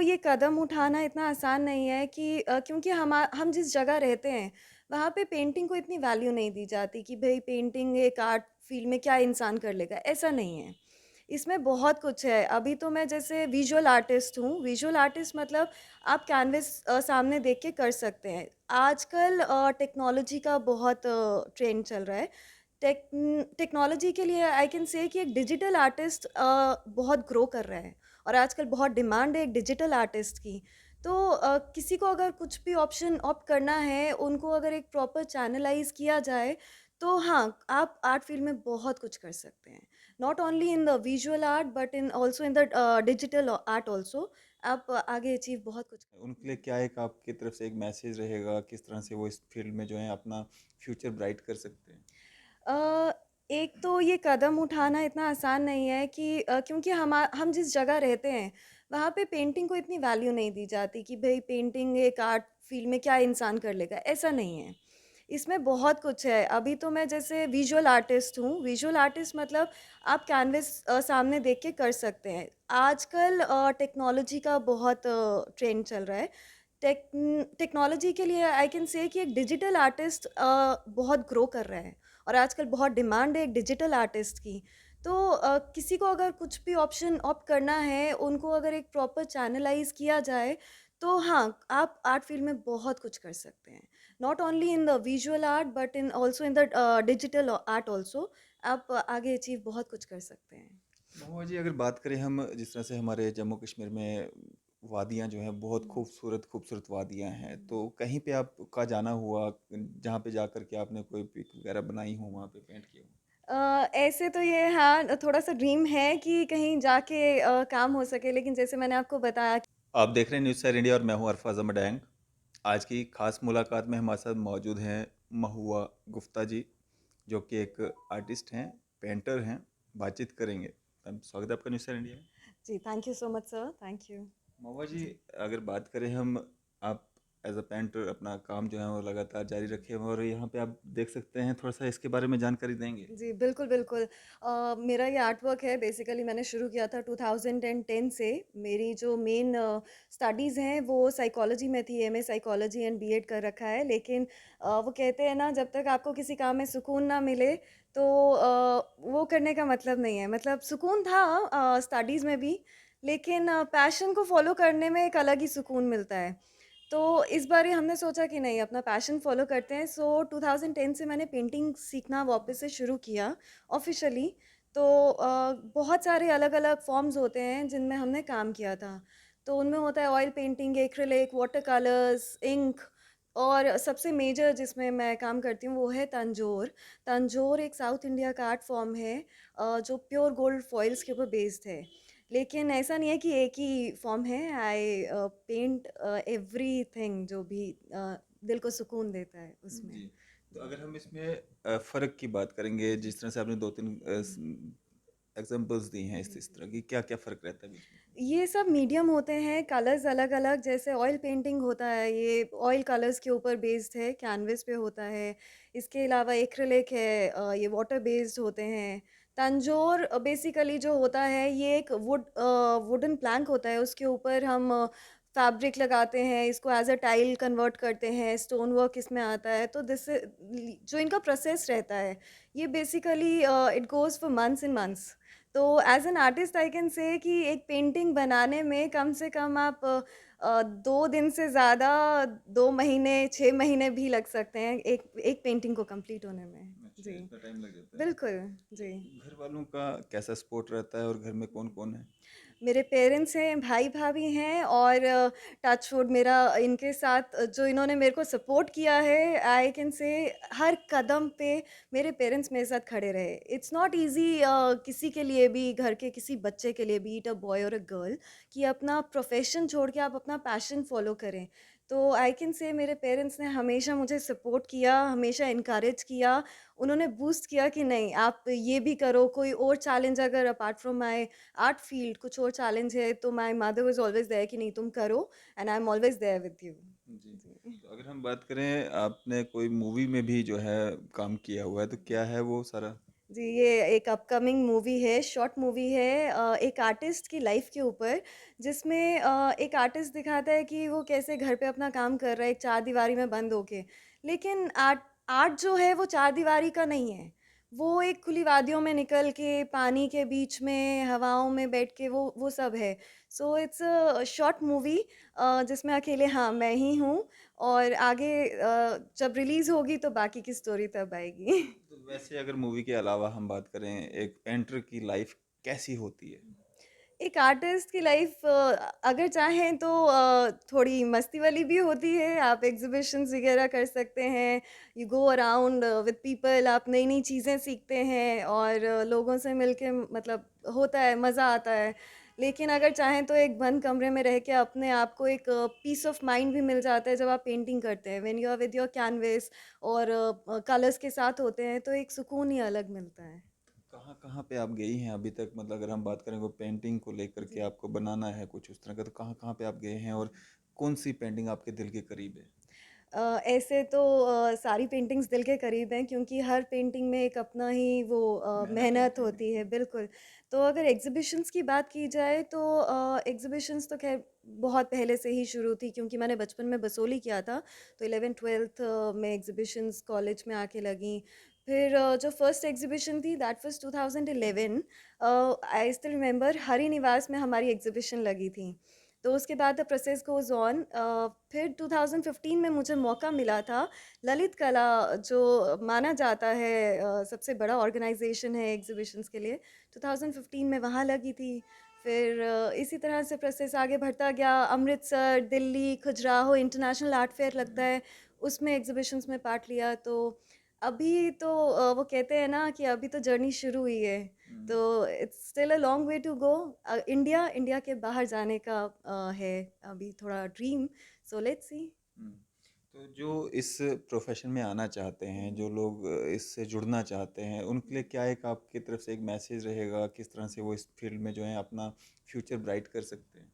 ये कदम उठाना इतना आसान नहीं है कि क्योंकि हम जिस जगह रहते हैं, वहाँ पे पेंटिंग को इतनी वैल्यू नहीं दी जाती कि भई पेंटिंग एक आर्ट फ़ील्ड में क्या इंसान कर लेगा, ऐसा नहीं है। इसमें बहुत कुछ है। अभी तो मैं जैसे विजुअल आर्टिस्ट हूँ, विजुअल आर्टिस्ट मतलब आप कैनवस सामने देख के कर सकते हैं। आजकल टेक्नोलॉजी का बहुत ट्रेंड चल रहा है। टेक्नोलॉजी के लिए आई कैन से कि एक डिजिटल आर्टिस्ट बहुत ग्रो कर रहा है और आजकल बहुत डिमांड है एक डिजिटल आर्टिस्ट की। तो किसी को अगर कुछ भी ऑप्शन ऑप्ट करना है, उनको अगर एक प्रॉपर चैनलाइज़ किया जाए, तो हाँ, आप आर्ट फील्ड में बहुत कुछ कर सकते हैं। Not only in the visual art but in also in the digital art also आप आगे अचीव बहुत कुछ कर उनके लिए क्या एक आपकी तरफ से एक मैसेज रहेगा, किस तरह से वो इस फील्ड में जो है अपना फ्यूचर ब्राइट कर सकते हैं? अ, एक तो ये कदम उठाना इतना आसान नहीं है कि क्योंकि हम जिस जगह रहते हैं, वहाँ पे पेंटिंग को इतनी वैल्यू नहीं दी जाती कि भई पेंटिंग एक आर्ट फ़ील्ड में क्या इंसान कर लेगा, ऐसा नहीं है। इसमें बहुत कुछ है। अभी तो मैं जैसे विजुअल आर्टिस्ट हूँ, विजुअल आर्टिस्ट मतलब आप कैनवस सामने देख के कर सकते हैं। आजकल टेक्नोलॉजी का बहुत ट्रेंड चल रहा है। टेक्नोलॉजी के लिए आई कैन से कि एक डिजिटल आर्टिस्ट बहुत ग्रो कर रहा है और आजकल बहुत डिमांड है एक डिजिटल आर्टिस्ट की। तो किसी को अगर कुछ भी ऑप्शन ऑप्ट करना है, उनको अगर एक प्रॉपर चैनलाइज़ किया जाए, तो हाँ, आप आर्ट फील्ड में बहुत कुछ कर सकते हैं। Not only in the visual art but in also in the digital art also आप आगे अचीव बहुत कुछ कर सकते हैं। महुआ जी, अगर बात करें हम जिस तरह से हमारे जम्मू कश्मीर में वादियाँ जो हैं बहुत हुँ, खूबसूरत खूबसूरत वादियाँ हैं, हुँ। तो कहीं पे आपका जाना हुआ जहाँ पे जा कर के आपने कोई पिक वगैरह बनाई हो, वहाँ पे पेंट किया हो? ऐसे तो ये हाँ, थोड़ा-सा ड्रीम है कि कहीं जाके काम हो सके, लेकिन जैसे मैंने आपको बताया। आप देख रहे हैं न्यूज़ सैर इंडिया और मैं हूँ अरफाज अहमद डैंग। आज की खास मुलाकात में हमारे साथ मौजूद हैं महुआ गुप्ता जी, जो कि एक आर्टिस्ट हैं, पेंटर हैं। बातचीत करेंगे। मैम, स्वागत है आपका न्यूज़ सैर इंडिया में। जी, thank you so much sir, thank you. Mahua ji, जी। अगर बात करें हम, आप एज अ पेंटर अपना काम जो है वो लगातार जारी रखे हैं और यहाँ पे आप देख सकते हैं, थोड़ा सा इसके बारे में जानकारी देंगे? जी, बिल्कुल, बिल्कुल। मेरा ये आर्ट वर्क है बेसिकली मैंने शुरू किया था 2010 से। मेरी जो मेन स्टडीज़ हैं वो साइकोलॉजी में थी, एमए साइकोलॉजी एंड बीएड कर रखा है। लेकिन वो कहते हैं ना जब तक आपको किसी काम में सुकून ना मिले तो वो करने का मतलब नहीं है। मतलब सुकून था स्टडीज़ में भी, लेकिन पैशन को फ़ॉलो करने में एक अलग ही सुकून मिलता है। तो इस बारी हमने सोचा कि नहीं अपना पैशन फ़ॉलो करते हैं, सो 2010 से मैंने पेंटिंग सीखना वापस से शुरू किया ऑफ़िशियली। तो बहुत सारे अलग-अलग फ़ॉर्म्स होते हैं जिनमें हमने काम किया था। तो उनमें होता है oil painting, acrylic, water colours, ink और सबसे मेजर जिसमें मैं काम करती हूँ वो है तंजोर। तंजोर एक साउथ इंडिया का आर्ट फ़ॉर्म है जो प्योर गोल्ड फ़ॉइल्स के ऊपर बेस्ड है। लेकिन ऐसा नहीं है कि एक ही फॉर्म है। आई पेंट एवरीथिंग जो भी दिल को सुकून देता है उसमें। जी। तो जी। अगर हम इसमें फ़र्क की बात करेंगे, जिस तरह से आपने 2-3 एग्ज़ाम्पल्स दी हैं इस तरह की, क्या-क्या फ़र्क रहता है बीच में? ये सब मीडियम होते हैं, कलर्स अलग-अलग जैसे ऑयल पेंटिंग होता है, ये ऑयल कलर्स के ऊपर बेस्ड है, कैनवस पे होता है। इसके अलावा एक्रिलिक है ये वाटर बेस्ड होते हैं। तंजोर बेसिकली जो होता है ये एक वुडन प्लैंक होता है, उसके ऊपर हम फैब्रिक लगाते हैं, इसको एज़ अ टाइल कन्वर्ट करते हैं, स्टोन वर्क इसमें आता है। तो दिस जो इनका प्रोसेस रहता है, ये basically it goes for months and months. तो as an artist I can say कि एक पेंटिंग बनाने में कम से कम आप 2 दिन से ज़्यादा 2 महीने, 6 महीने भी लग सकते हैं एक एक पेंटिंग को कंप्लीट होने में। अच्छा, जी, इतना टाइम लग जाता है। बिल्कुल, जी। घर वालों का कैसा सपोर्ट रहता है और घर में कौन-कौन है? मेरे पेरेंट्स हैं, भाई-भाभी हैं और टच वुड मेरा इनके साथ जो इन्होंने मेरे को सपोर्ट किया है, आई कैन से हर कदम पे मेरे पेरेंट्स मेरे साथ खड़े रहे। इट्स नॉट ईज़ी किसी के लिए भी, घर के किसी बच्चे के लिए, बी इट अ बॉय और अ गर्ल, कि अपना प्रोफ़ेशन छोड़ के आप अपना पैशन फ़ॉलो करें। तो आई कैन से मेरे पेरेंट्स ने हमेशा मुझे सपोर्ट किया, हमेशा एनकरेज किया। उन्होंने बूस्ट किया कि नहीं आप ये भी करो, कोई और चैलेंज अगर apart from my art field कुछ और चैलेंज है तो my mother was always there कि नहीं तुम करो and I am always there with you. जी। जी। तो अगर हम बात करें, आपने कोई मूवी में भी जो है काम किया हुआ है, तो क्या है वो सारा? जी, ये एक अपकमिंग मूवी है, शॉर्ट मूवी है एक आर्टिस्ट की लाइफ़ के ऊपर, जिसमें एक आर्टिस्ट दिखाता है कि वो कैसे घर पे अपना काम कर रहा है, एक चारदीवारी में बंद होके। लेकिन आर्ट आर्ट जो है वो चारदीवारी का नहीं है। वो एक खुली वादियों में निकल के, पानी के बीच में, हवाओं में बैठ के वो सब है। So it's a short movie जिसमें अकेले हाँ, मैं ही हूँ और आगे जब रिलीज़ होगी तो बाकी की स्टोरी तब आएगी। तो वैसे अगर मूवी के अलावा हम बात करें, एक पेंटर की लाइफ कैसी होती है? एक आर्टिस्ट की लाइफ अगर चाहें तो थोड़ी मस्ती वाली भी होती है। आप एग्ज़िबिशन्स वगैरह कर सकते हैं। You go around with people आप नई-नई चीज़ें सीखते हैं और लोगों से मिलके मतलब होता है, मज़ा आता है। लेकिन अगर चाहें तो एक बंद कमरे में रह के अपने आप को एक पीस ऑफ माइंड भी मिल जाता है जब आप पेंटिंग करते हैं। When you are with your canvas और कलर्स के साथ होते हैं तो एक सुकून ही अलग मिलता है। कहाँ कहाँ पे आप गई हैं अभी तक? मतलब अगर हम बात करें, वो पेंटिंग को लेकर के जी। आपको बनाना है कुछ उस तरह का, तो कहाँ कहाँ पे आप गए हैं और कौन सी पेंटिंग आपके दिल के करीब है? ऐसे तो सारी पेंटिंग्स दिल के करीब हैं क्योंकि हर पेंटिंग में एक अपना ही वो मेहनत मेहनत होती है। होती है, बिल्कुल। तो अगर एग्ज़िबिशन्स की बात की जाए तो एग्ज़िबिशन्स तो ख़ैर बहुत पहले से ही शुरू थी क्योंकि मैंने बचपन में बसोली किया था, तो 11th-12th में एग्ज़िबिशन्स कॉलेज में आके लगीं। फिर जो फर्स्ट एग्ज़िबिशन थी that was 2011 I still remember Hari निवास में हमारी एग्ज़िबिशन लगी थी। तो उसके बाद द प्रोसेस गोज़ ऑन फिर 2015 में मुझे मौका मिला था ललित कला जो माना जाता है सबसे बड़ा ऑर्गेनाइजेशन है एग्जीबिशंस के लिए 2015 में वहाँ लगी थी फिर इसी तरह से प्रोसेस आगे बढ़ता गया Amritsar Delhi Khajuraho international art fair लगता है उसमें एग्जीबिशंस में पार्ट लिया तो अभी तो वो कहते हैं ना कि अभी तो जर्नी शुरू हुई है तो it's still a long way to go India India के बाहर जाने का है अभी थोड़ा ड्रीम सो लेट्स सी हम्म। तो जो इस प्रोफेशन में आना चाहते हैं, जो लोग इससे जुड़ना चाहते हैं, उनके लिए क्या एक आपकी तरफ से एक मैसेज रहेगा? किस तरह से वो इस फील्ड में जो है अपना फ्यूचर ब्राइट कर सकते हैं?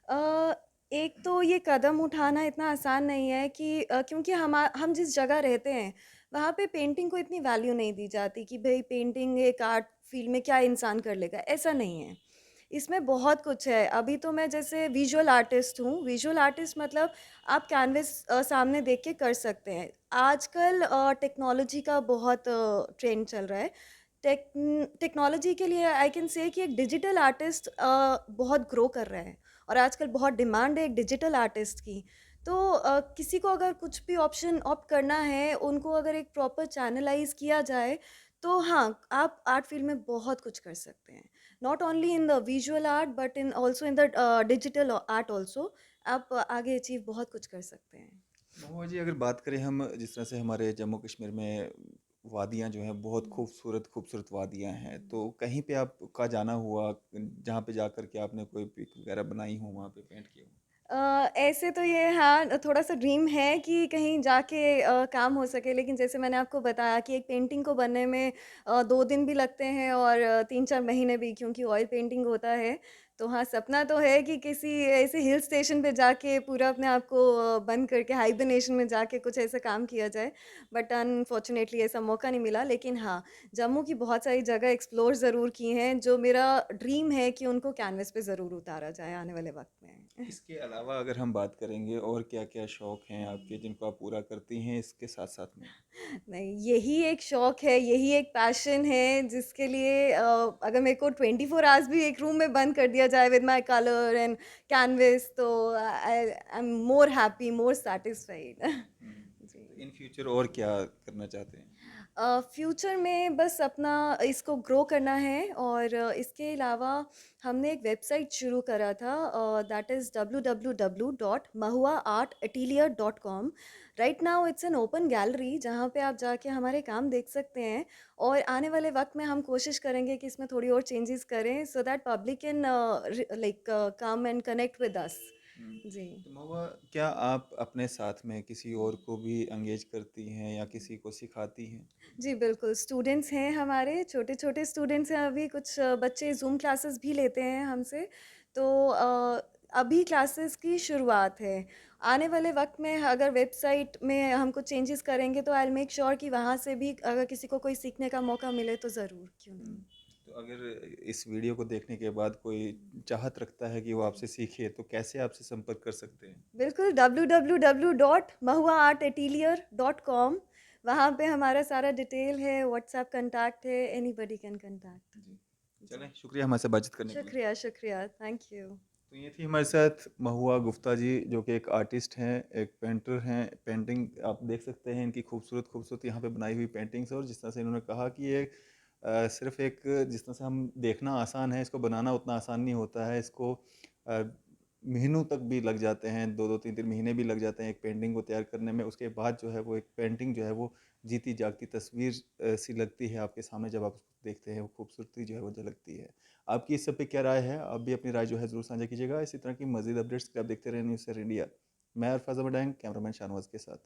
अ, एक तो ये कदम उठाना इतना आसान नहीं है कि क्योंकि हम जिस जगह रहते हैं वहाँ पे पेंटिंग को इतनी वैल्यू नहीं दी जाती कि भाई पेंटिंग एक आर्ट फील्ड में क्या इंसान कर लेगा ऐसा नहीं है इसमें बहुत कुछ है अभी तो मैं जैसे विजुअल आर्टिस्ट हूँ विजुअल आर्टिस्ट मतलब आप कैनवस सामने देख के कर सकते हैं आजकल टेक्नोलॉजी का बहुत ट्रेंड चल रहा है टेक्नोलॉजी के लिए आई कैन से कि एक डिजिटल आर्टिस्ट बहुत ग्रो कर रहा है और आजकल बहुत डिमांड है एक डिजिटल आर्टिस्ट की तो किसी को अगर कुछ भी ऑप्शन ऑप्ट करना है उनको अगर एक प्रॉपर चैनलाइज किया जाए तो हाँ आप आर्ट फील्ड में बहुत कुछ कर सकते हैं not only in the visual art but in also in the digital art also आप आगे अचीव बहुत कुछ कर सकते हैं महुआ जी, अगर बात करें हम, जिस तरह से हमारे जम्मू कश्मीर में वादियाँ जो हैं बहुत खूबसूरत खूबसूरत वादियाँ हैं, तो कहीं पे आपका जाना हुआ जहाँ पे जाकर के आपने कोई पिक वगैरह बनाई हो, वहाँ पे पेंट किया हो? ऐसे तो ये हाँ, थोड़ा-सा ड्रीम है कि कहीं जाके काम हो सके, लेकिन जैसे मैंने आपको बताया कि एक पेंटिंग को बनने में 2 दिन भी लगते हैं और 3-4 महीने भी क्योंकि ऑयल पेंटिंग होता है। तो हाँ, सपना तो है कि किसी ऐसे हिल स्टेशन पे जाके पूरा अपने आप को बंद करके हाइबरनेशन में जाके कुछ ऐसा काम किया जाए। बट अनफॉर्चुनेटली ऐसा मौका नहीं मिला। लेकिन हाँ, जम्मू की बहुत सारी जगह एक्सप्लोर ज़रूर की हैं, जो मेरा ड्रीम है कि उनको कैनवस पे ज़रूर उतारा जाए आने वाले वक़्त में। इसके अलावा अगर हम बात करेंगे, और क्या-क्या शौक हैं आपके जिनको आप पूरा करती हैं इसके साथ-साथ में? नहीं, यही एक शौक है, यही एक पैशन है जिसके लिए अगर मेरे को 24 आवर्स भी एक रूम में बंद कर दिया जाए with my colour and canvas तो I am more happy, more satisfied. हुँ। जी। तो इन फ्यूचर और क्या करना चाहते हैं? फ्यूचर में बस अपना इसको ग्रो करना है और इसके अलावा हमने एक वेबसाइट शुरू करा था that is www.mahuaartatelier.com right now it's an open gallery जहाँ पे आप जाके हमारे काम देख सकते हैं और आने वाले वक्त में हम कोशिश करेंगे कि इसमें थोड़ी और चेंजेस करें so that public can like come and connect with us हुँ। जी तो महुआ, क्या आप अपने साथ में किसी और को भी एंगेज करती हैं या किसी को सिखाती हैं? जी, बिल्कुल, स्टूडेंट्स हैं हमारे, छोटे-छोटे स्टूडेंट्स हैं अभी कुछ बच्चे ज़ूम क्लासेस भी लेते हैं हमसे। तो अभी क्लासेस की शुरुआत है। आने वाले वक़्त में अगर वेबसाइट में हम कुछ चेंजेस करेंगे तो आई विल मेक श्योर कि वहाँ से भी अगर किसी को कोई सीखने का मौका मिले तो ज़रूर, क्यों नहीं। तो अगर इस वीडियो को देखने के बाद कोई चाहत रखता है कि वो आपसे सीखे तो कैसे आपसे संपर्क कर सकते हैं? बिल्कुल www.mahuaartatelier.com, वहाँ पे हमारा सारा डिटेल है, व्हाट्सएप कॉन्टैक्ट है, एनीबॉडी कैन कॉन्टैक्ट। जी। जी। चलें, शुक्रिया हमारे साथ बातचीत करने के लिए। शुक्रिया, शुक्रिया। Thank you. तो ये थी हमारे साथ महुआ गुप्ता जी, जो कि एक आर्टिस्ट हैं, एक पेंटर हैं। पेंटिंग आप देख सकते हैं, इनकी खूबसूरत खूबसूरत यहाँ पे बनाई हुई पेंटिंग्स। और जिस तरह से इन्होंने कहा कि ये सिर्फ एक, जिस तरह से हम देखना आसान है, इसको बनाना उतना आसान नहीं होता है। इसको अ, महीनों तक भी लग जाते हैं, 2-2 3-3 महीने भी लग जाते हैं एक पेंटिंग को तैयार करने में। उसके बाद जो है वो एक पेंटिंग जो है वो जीती जागती तस्वीर सी लगती है आपके सामने। जब आप उसको देखते हैं, वो खूबसूरती जो है वो झलकती है। आपकी इस सब पे क्या राय है? आप भी अपनी राय जो है ज़रूर साझा कीजिएगा। इसी तरह की मज़ीद अपडेट्स के लिए आप देखते रहें न्यूज़ सर इंडिया। मैं अरफाज़ अहमद, कैमरामैन शाहनवाज के साथ।